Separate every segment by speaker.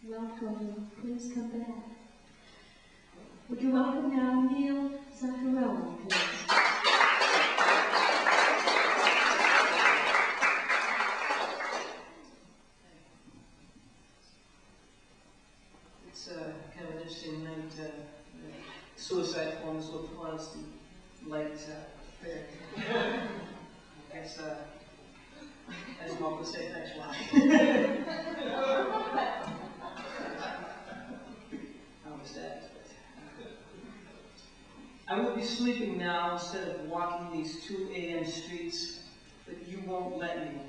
Speaker 1: Welcome. Please come back. Would you welcome now Neal, Zagarella, please?
Speaker 2: It's kind of an interesting night. Suicide forms look honestly light fair. I guess as Mark would say, that's why. How was that? I would be sleeping now instead of walking these 2 a.m. streets, but you won't let me.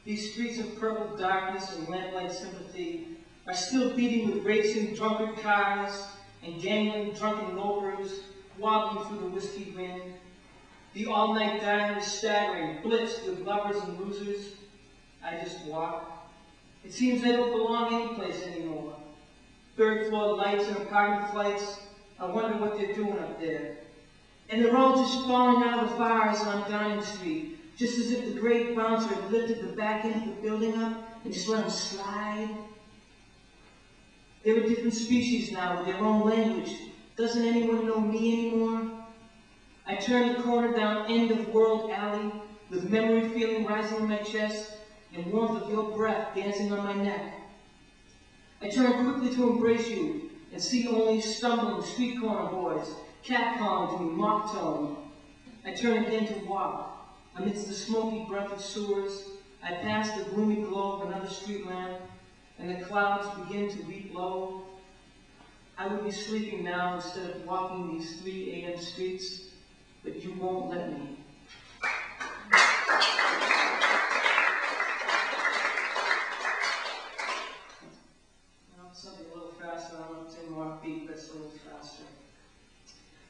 Speaker 2: These streets of purple darkness and lamplight sympathy are still beating with racing drunken cars and gangling drunken lopers wobbling through the whiskey wind. The all-night diner is staggering, blitzed with lovers and losers. I just walk. It seems they don't belong anyplace anymore. Third-floor lights and apartment flights. I wonder what they're doing up there. And they're all just falling out of the bars on Downing Street, just as if the great bouncer had lifted the back end of the building up and just let them slide. They're a different species now with their own language. Doesn't anyone know me anymore? I turn the corner down end of World Alley with memory feeling rising in my chest and warmth of your breath dancing on my neck. I turn quickly to embrace you and see only stumbling street corner boys, catcalling to me mock tone. I turn again to walk. Amidst the smoky breath of sewers, I pass the gloomy glow of another street lamp, and the clouds begin to weep low. I would be sleeping now instead of walking these 3 a.m. streets, but you won't let me. Something a little faster. I want to say more upbeat, but it's a little faster.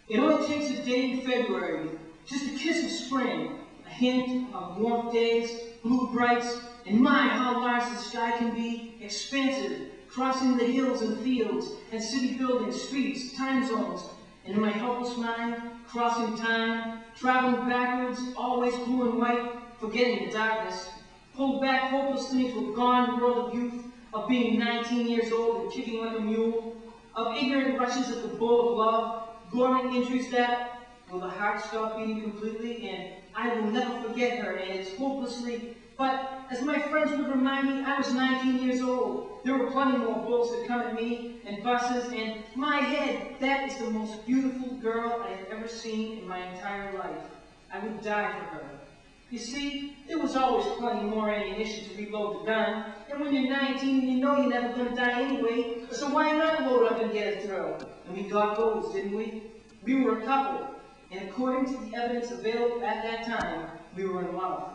Speaker 2: It only takes a day in February, just a kiss of spring, a hint of warm days, blue brights, and my, how large the sky can be, expansive, crossing the hills and fields, and city buildings, streets, time zones, and in my helpless mind, crossing time, traveling backwards, always blue and white, forgetting the darkness, pulled back hopelessly into a gone world of youth, of being 19 years old and kicking like a mule, of ignorant rushes at the bull of love, goring injuries that, will the heart stop beating completely, and I will never forget her, and it's hopelessly. But as my friends would remind me, I was 19 years old. There were plenty more bulls that come at me, and buses, and my head, that is the most beautiful girl I have ever seen in my entire life. I would die for her. You see, there was always plenty more ammunition to reload the gun, and when you're 19, you know you're never going to die anyway, so why not load up and get a thrill? And we got those, didn't we? We were a couple, and according to the evidence available at that time, we were in love.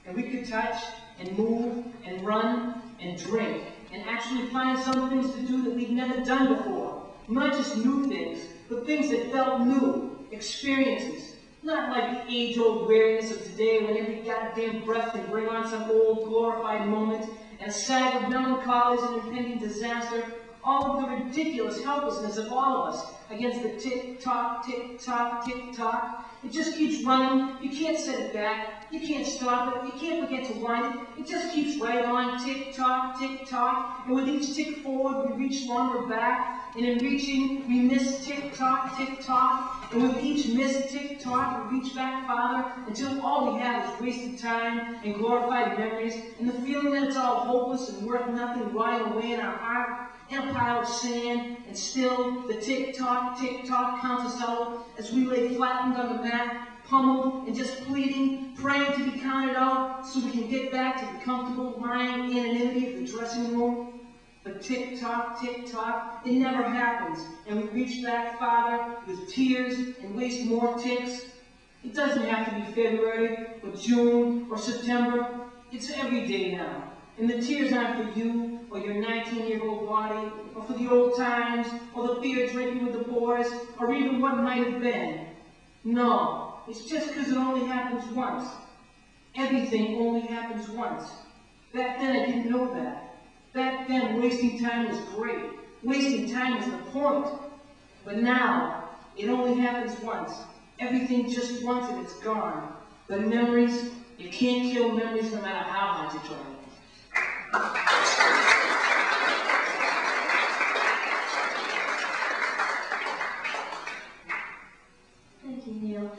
Speaker 2: And we could touch, and move, and run, and drink, and actually find some things to do that we'd never done before. Not just new things, but things that felt new, experiences. Not like the age-old weariness of today when every goddamn breath can bring on some old glorified moment and a sag of melancholy and impending disaster, all of the ridiculous helplessness of all of us against the tick-tock, tick-tock, tick-tock. It just keeps running. You can't set it back. You can't stop it. You can't forget to wind it. It just keeps right on, tick-tock, tick-tock. And with each tick forward, we reach longer back. And in reaching, we miss tick-tock, tick-tock. And with each missed tick-tock, we reach back farther until all we have is wasted time and glorified memories and the feeling that it's all hopeless and worth nothing lying away in our heart in a pile of sand. And still, the tick-tock, tick-tock counts us out as we lay flattened on the mat, pummeled and just pleading, praying to be counted out so we can get back to the comfortable lying anonymity of the dressing room. But tick-tock, tick-tock, it never happens, and we reach back farther with tears and waste more ticks. It doesn't have to be February, or June, or September. It's every day now. And the tears aren't for you, or your 19-year-old body, or for the old times, or the beer drinking with the boys, or even what might have been. No, it's just because it only happens once. Everything only happens once. Back then I didn't know that. Back then, wasting time was great. Wasting time was the point. But now, it only happens once. Everything just once and it's gone. The memories, you can't kill memories no matter how hard you try.
Speaker 1: Neal.